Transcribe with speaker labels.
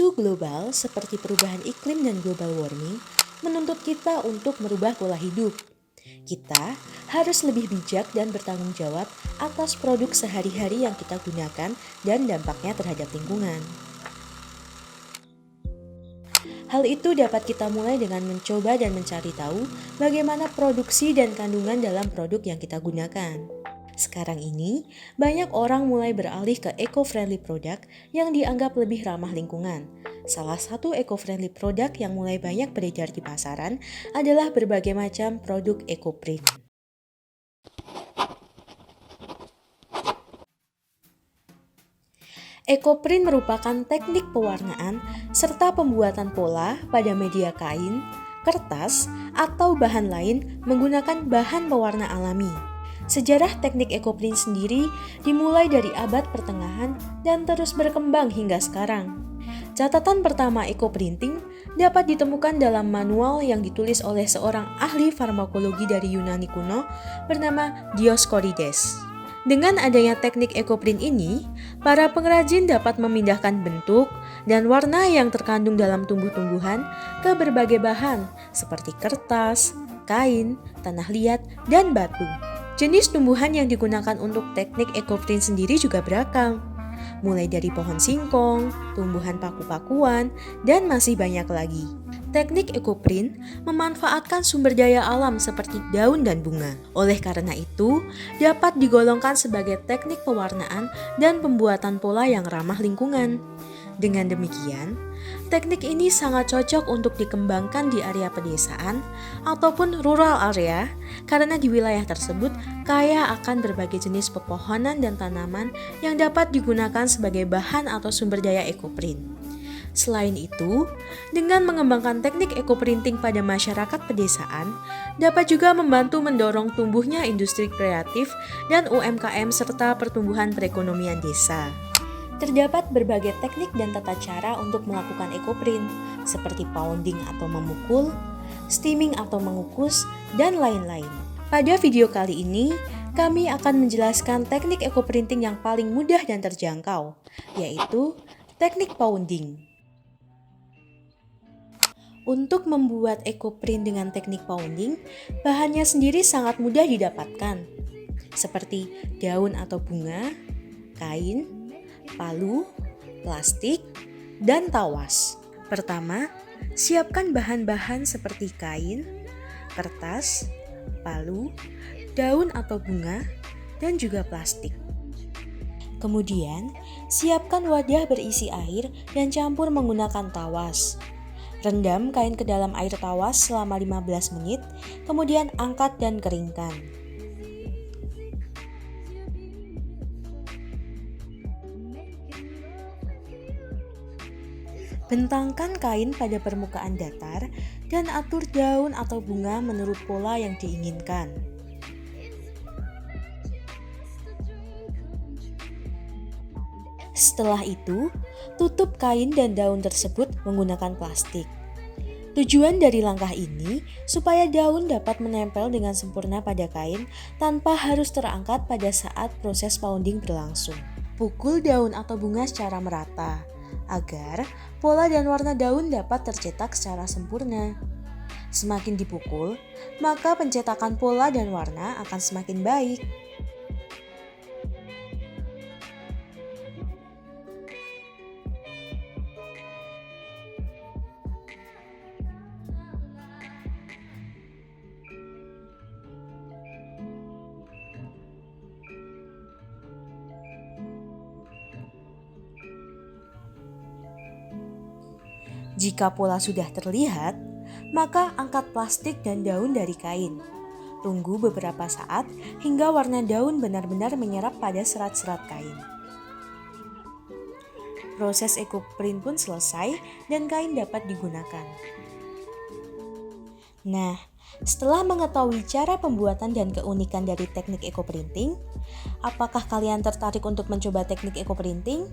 Speaker 1: Isu global seperti perubahan iklim dan global warming menuntut kita untuk merubah pola hidup. Kita harus lebih bijak dan bertanggung jawab atas produk sehari-hari yang kita gunakan dan dampaknya terhadap lingkungan. Hal itu dapat kita mulai dengan mencoba dan mencari tahu bagaimana produksi dan kandungan dalam produk yang kita gunakan. Sekarang ini, banyak orang mulai beralih ke eco-friendly product yang dianggap lebih ramah lingkungan. Salah satu eco-friendly product yang mulai banyak beredar di pasaran adalah berbagai macam produk eco-print. Eco-print merupakan teknik pewarnaan serta pembuatan pola pada media kain, kertas, atau bahan lain menggunakan bahan pewarna alami. Sejarah teknik eco-print sendiri dimulai dari abad pertengahan dan terus berkembang hingga sekarang. Catatan pertama eco-printing dapat ditemukan dalam manual yang ditulis oleh seorang ahli farmakologi dari Yunani kuno bernama Dioscorides. Dengan adanya teknik eco-print ini, para pengrajin dapat memindahkan bentuk dan warna yang terkandung dalam tumbuh-tumbuhan ke berbagai bahan seperti kertas, kain, tanah liat, dan batu. Jenis tumbuhan yang digunakan untuk teknik eco-print sendiri juga beragam, mulai dari pohon singkong, tumbuhan paku-pakuan, dan masih banyak lagi. Teknik eco-print memanfaatkan sumber daya alam seperti daun dan bunga. Oleh karena itu, dapat digolongkan sebagai teknik pewarnaan dan pembuatan pola yang ramah lingkungan. Dengan demikian, teknik ini sangat cocok untuk dikembangkan di area pedesaan ataupun rural area karena di wilayah tersebut kaya akan berbagai jenis pepohonan dan tanaman yang dapat digunakan sebagai bahan atau sumber daya eco-print. Selain itu, dengan mengembangkan teknik eco-printing pada masyarakat pedesaan, dapat juga membantu mendorong tumbuhnya industri kreatif dan UMKM serta pertumbuhan perekonomian desa. Terdapat berbagai teknik dan tata cara untuk melakukan eco-print, seperti pounding atau memukul, steaming atau mengukus, dan lain-lain. Pada video kali ini, kami akan menjelaskan teknik eco-printing yang paling mudah dan terjangkau, yaitu teknik pounding. Untuk membuat eco-print dengan teknik pounding, bahannya sendiri sangat mudah didapatkan, seperti daun atau bunga, kain, palu, plastik, dan tawas. Pertama, siapkan bahan-bahan seperti kain, kertas, palu, daun atau bunga, dan juga plastik. Kemudian, siapkan wadah berisi air dan campur menggunakan tawas. Rendam kain ke dalam air tawas selama 15 menit, kemudian angkat dan keringkan. Bentangkan kain pada permukaan datar dan atur daun atau bunga menurut pola yang diinginkan. Setelah itu, tutup kain dan daun tersebut menggunakan plastik. Tujuan dari langkah ini supaya daun dapat menempel dengan sempurna pada kain tanpa harus terangkat pada saat proses pounding berlangsung. Pukul daun atau bunga secara merata, agar pola dan warna daun dapat tercetak secara sempurna. Semakin dipukul, maka pencetakan pola dan warna akan semakin baik. Jika pola sudah terlihat, maka angkat plastik dan daun dari kain. Tunggu beberapa saat hingga warna daun benar-benar menyerap pada serat-serat kain. Proses eco-print pun selesai dan kain dapat digunakan. Nah, setelah mengetahui cara pembuatan dan keunikan dari teknik eco-printing, apakah kalian tertarik untuk mencoba teknik eco-printing?